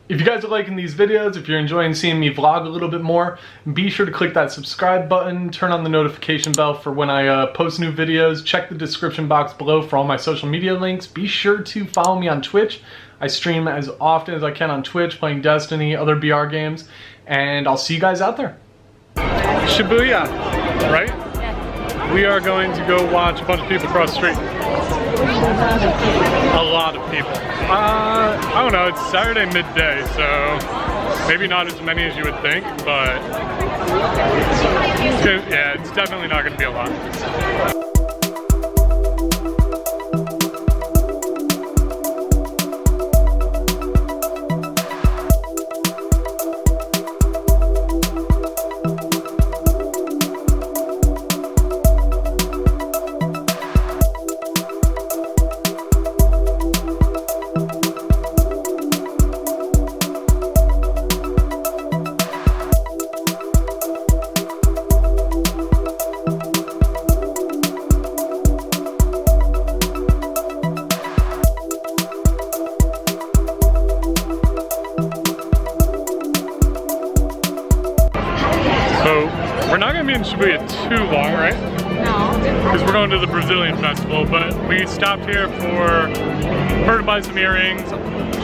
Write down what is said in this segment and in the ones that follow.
If you guys are liking these videos, if you're enjoying seeing me vlog a little bit more, be sure to click that subscribe button, turn on the notification bell for when I post new videos, check the description box below for all my social media links. Be sure to follow me on Twitch. I stream as often as I can on Twitch, playing Destiny, other BR games, and I'll see you guys out there. Shibuya, right? Yeah. We are going to go watch a bunch of people cross the street. A lot of people. I don't know, it's Saturday midday, so maybe not as many as you would think, but yeah, it's definitely not going to be a lot. We're not going to be in Shibuya too long, right? No. Because we're going to the Brazilian festival, but we stopped here for her to buy some earrings.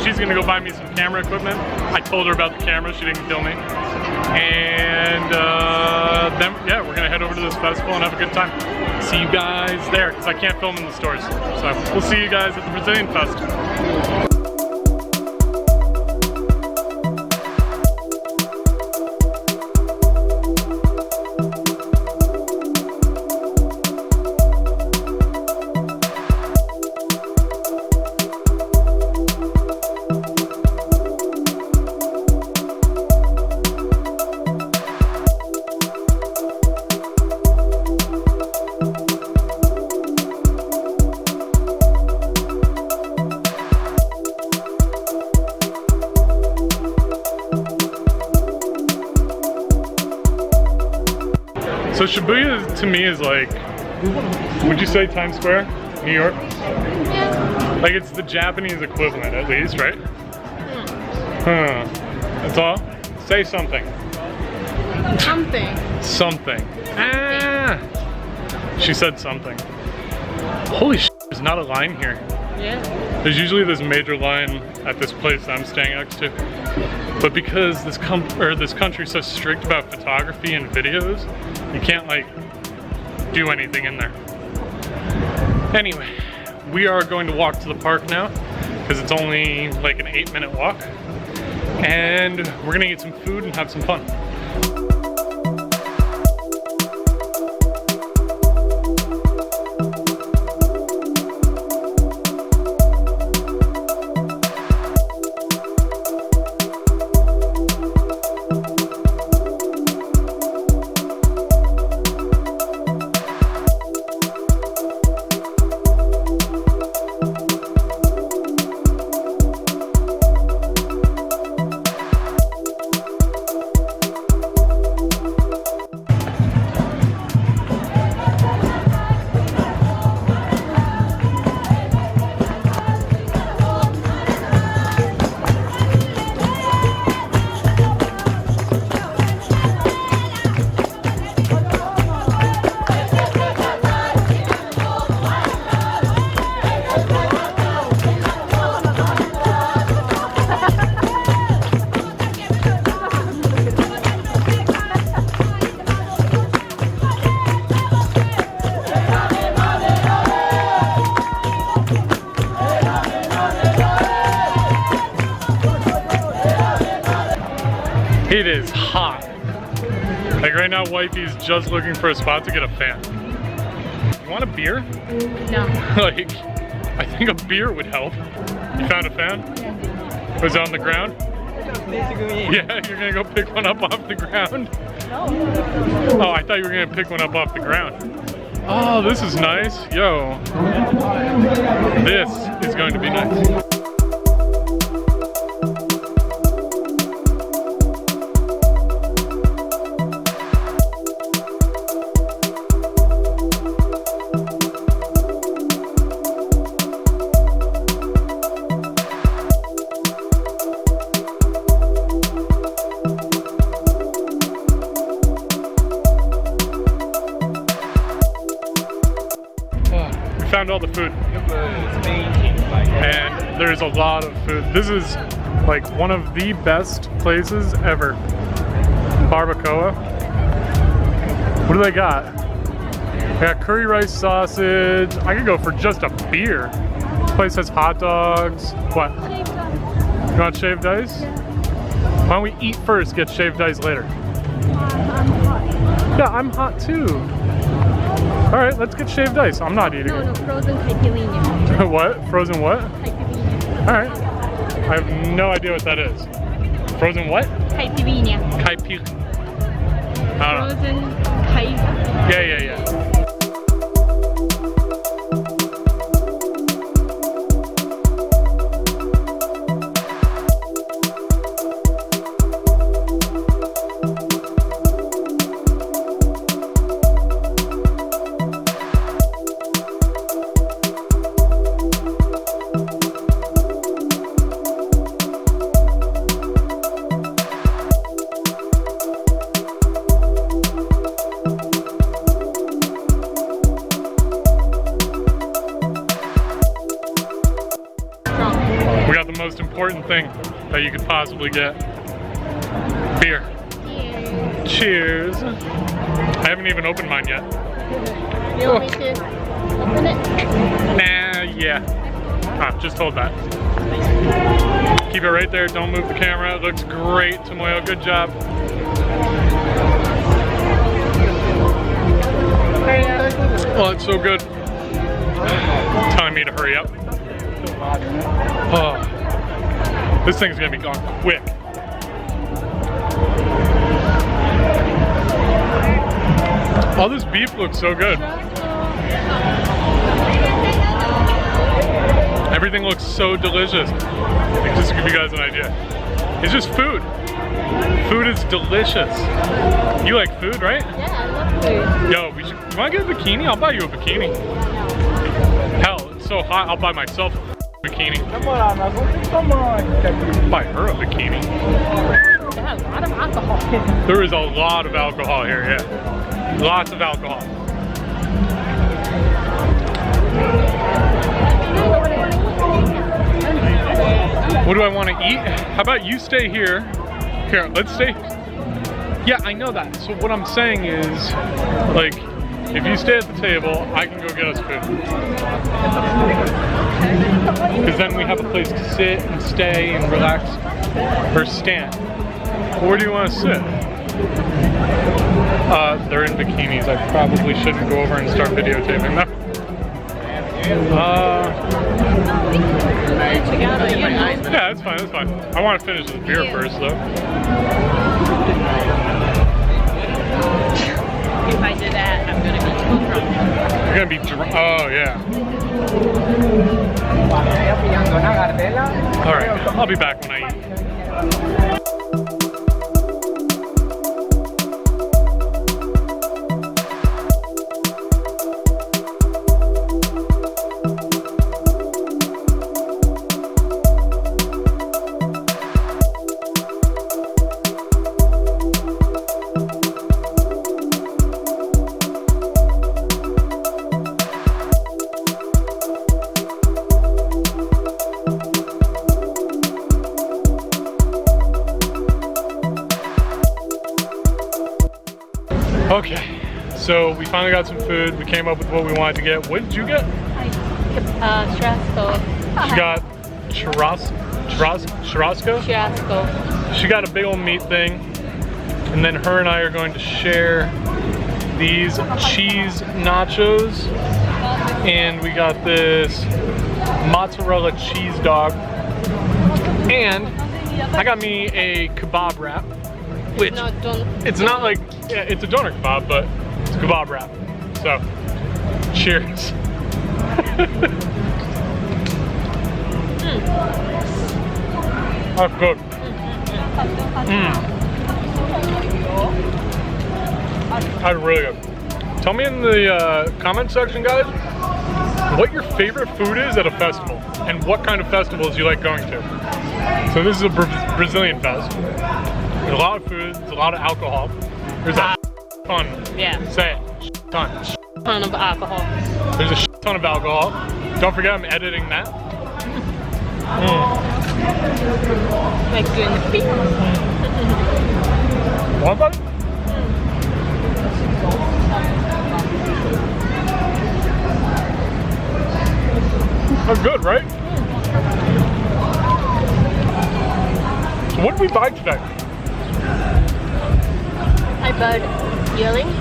She's going to go buy me some camera equipment. I told her about the camera, she didn't kill me. And then, yeah, we're going to head over to this festival and have a good time. See you guys there, because I can't film in the stores. So we'll see you guys at the Brazilian fest. So Shibuya to me is like, would you say Times Square, New York? Yeah. Like it's the Japanese equivalent at least, right? Huh. That's all? Say something. Something. Something. Ah! She said something. Holy shit, there's not a line here. Yeah. There's usually this major line at this place I'm staying next to. But because this country's so strict about photography and videos, you can't like do anything in there. Anyway, we are going to walk to the park now because it's only like an 8-minute walk. And we're gonna eat some food and have some fun. It is hot. Like right now, Wifey's just looking for a spot to get a fan. You want a beer? No. Like, I think a beer would help. You found a fan? Yeah. Was it on the ground? Yeah, you're gonna go pick one up off the ground? No. Oh, I thought you were gonna pick one up off the ground. Oh, this is nice. Yo. This is going to be nice. all the food. And there's a lot of food. This is like one of the best places ever. Barbacoa. What do they got? They got curry rice sausage. I could go for just a beer. This place has hot dogs. What? You want shaved ice? Why don't we eat first, get shaved ice later? Yeah, I'm hot too. All right, let's get shaved ice. I'm not eating it. No, frozen caipirinha. What? Frozen what? Caipirinha. All right. I have no idea what that is. Frozen what? Caipirinha. Caipir. I don't know. Frozen caipirinha. Yeah. We got the most important thing that you could possibly get. Beer. Cheers. I haven't even opened mine yet. You want me to open it? Nah, yeah. Ah, just hold that. Keep it right there, don't move the camera. It looks great, Tomoyo, good job. Oh, it's so good. Telling me to hurry up. Oh, this thing's gonna be gone quick. All this beef looks so good. Everything looks so delicious. Just to give you guys an idea. It's just food. Food is delicious. You like food, right? Yeah, I love food. Yo, you wanna get a bikini? I'll buy you a bikini. Hell, it's so hot, I'll buy myself a bikini. Buy her a bikini. They have a lot of alcohol. There is a lot of alcohol here, yeah. Lots of alcohol. What do I want to eat? How about you stay here? Here, let's stay. Yeah, I know that. So what I'm saying is, like, if you stay at the table, I can go get us food. Because then we have a place to sit and stay and relax. Or stand. Where do you want to sit? They're in bikinis. I probably shouldn't go over and start videotaping them. Yeah, that's fine, that's fine. I want to finish this beer first, though. If I do that, I'm gonna be too drunk. You're gonna be drunk. Oh, yeah. Alright, I'll be back when I eat. Okay, so we finally got some food. We came up with what we wanted to get. What did you get? Churrasco. She got churrasco? Churrasco. She got a big old meat thing. And then her and I are going to share these cheese nachos. And we got this mozzarella cheese dog. And I got me a kebab wrap. Which it's not like, yeah, it's a doner kebab, but it's kebab wrap. So, cheers. That's good. That's really good. Tell me in the comment section, guys, what your favorite food is at a festival and what kind of festivals you like going to. So this is a Brazilian fest. There's a lot of food, there's a lot of alcohol. There's a ton. Yeah. Say it. Ton. Ton of alcohol. There's a ton of alcohol. Don't forget I'm editing that. Like doing the beep. Want that? That's good, right? So what did we buy today? I bought earrings.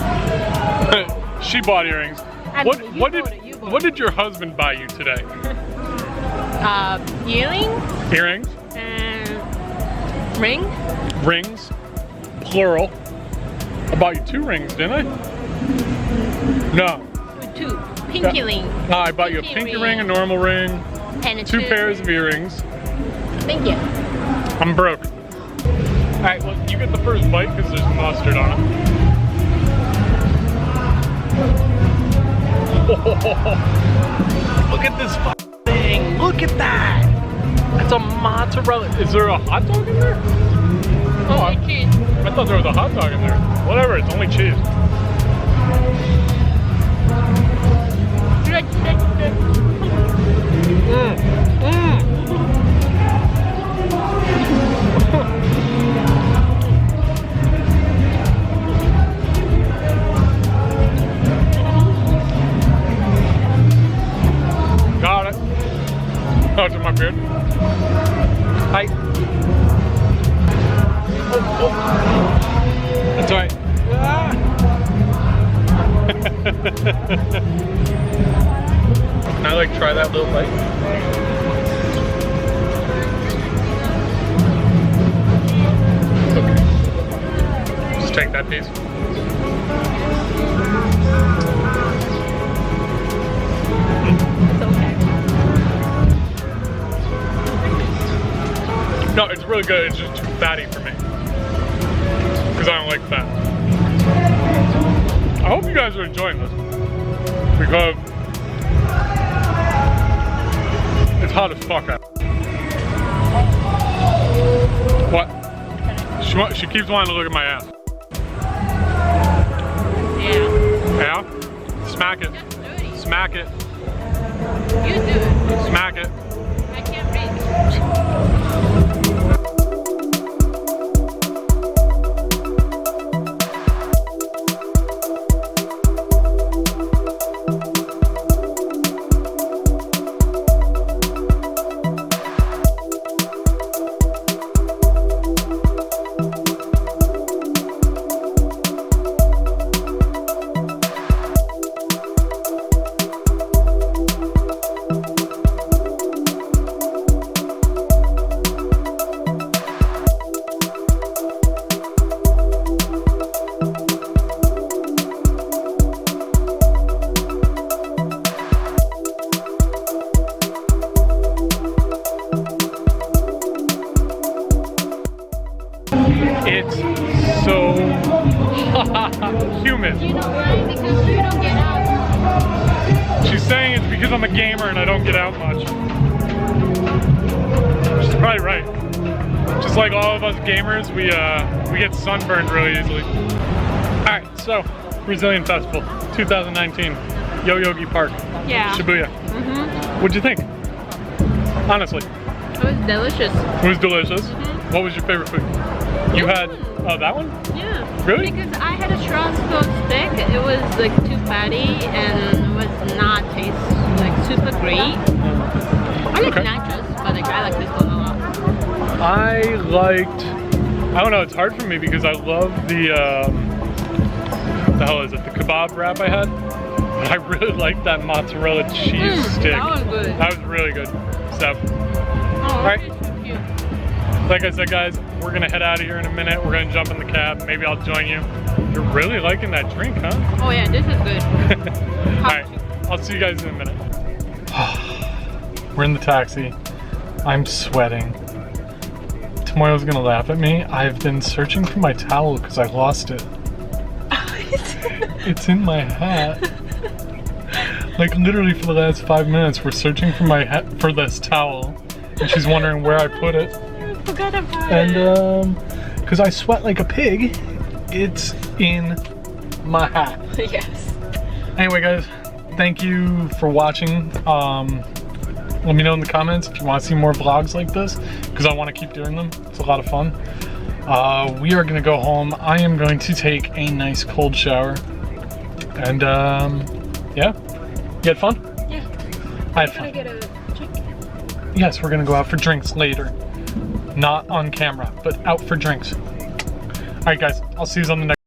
She bought earrings. What did your husband buy you today? Earrings Earrings, and ring. rings, plural. I bought you 2 rings, didn't I? No. 2 pinky ring. No, I bought you a pinky ring, a normal ring, And 2 pairs of earrings. Thank you. I'm broke. Alright, well, you get the first bite because there's mustard on it. Look at this thing. Look at that. That's a mozzarella. Is there a hot dog in there? Oh, I thought there was a hot dog in there. Whatever, it's only cheese. Got it. Oh, it's in my beard. Hi. Oh. That's all right. Can I like try that little bite? Okay. Just take that piece. No, it's really good. It's just too fatty for me. Because I don't like fat. I hope you guys are enjoying this. Because it's hot as fuck out. What? She keeps wanting to look at my ass. Yeah. Yeah? Smack it. That's dirty. Smack it. You do it. Smack it. I can't reach. It's so humid. You know why? Because you don't get out. She's saying it's because I'm a gamer and I don't get out much. She's probably right. Just like all of us gamers, we get sunburned really easily. Alright, so Brazilian Festival 2019, Yoyogi Park, Yeah. Shibuya. Mm-hmm. What'd you think? Honestly. It was delicious. It was delicious. Mm-hmm. What was your favorite food? You had, oh, that one? Yeah. Really? Because I had a churrasco stick. It was like too fatty and was not taste like super great. I like Okay. nachos, but like I like this one a lot. I don't know, it's hard for me because I love the hell is it? The kebab wrap I had. But I really like that mozzarella cheese stick. That was good. That was really good stuff. Oh, Right. it's so cute. Like I said, guys, we're gonna head out of here in a minute. We're gonna jump in the cab. Maybe I'll join you. You're really liking that drink, huh? Oh yeah, this is good. Alright, I'll see you guys in a minute. We're in the taxi. I'm sweating. Tomoyo's gonna laugh at me. I've been searching for my towel because I lost it. It's in my hat. Like literally for the last 5 minutes, we're searching for my hat for this towel, and she's wondering where I put it. I forgot about And it. because I sweat like a pig, it's in my hat. Yes. Anyway, guys, thank you for watching. Let me know in the comments if you want to see more vlogs like this, because I want to keep doing them. It's a lot of fun. We are going to go home. I am going to take a nice cold shower. And yeah, you had fun? Yeah. I had fun. Get a drink. Yes, we're going to go out for drinks later. Not on camera, but out for drinks. All right, guys, I'll see you on the next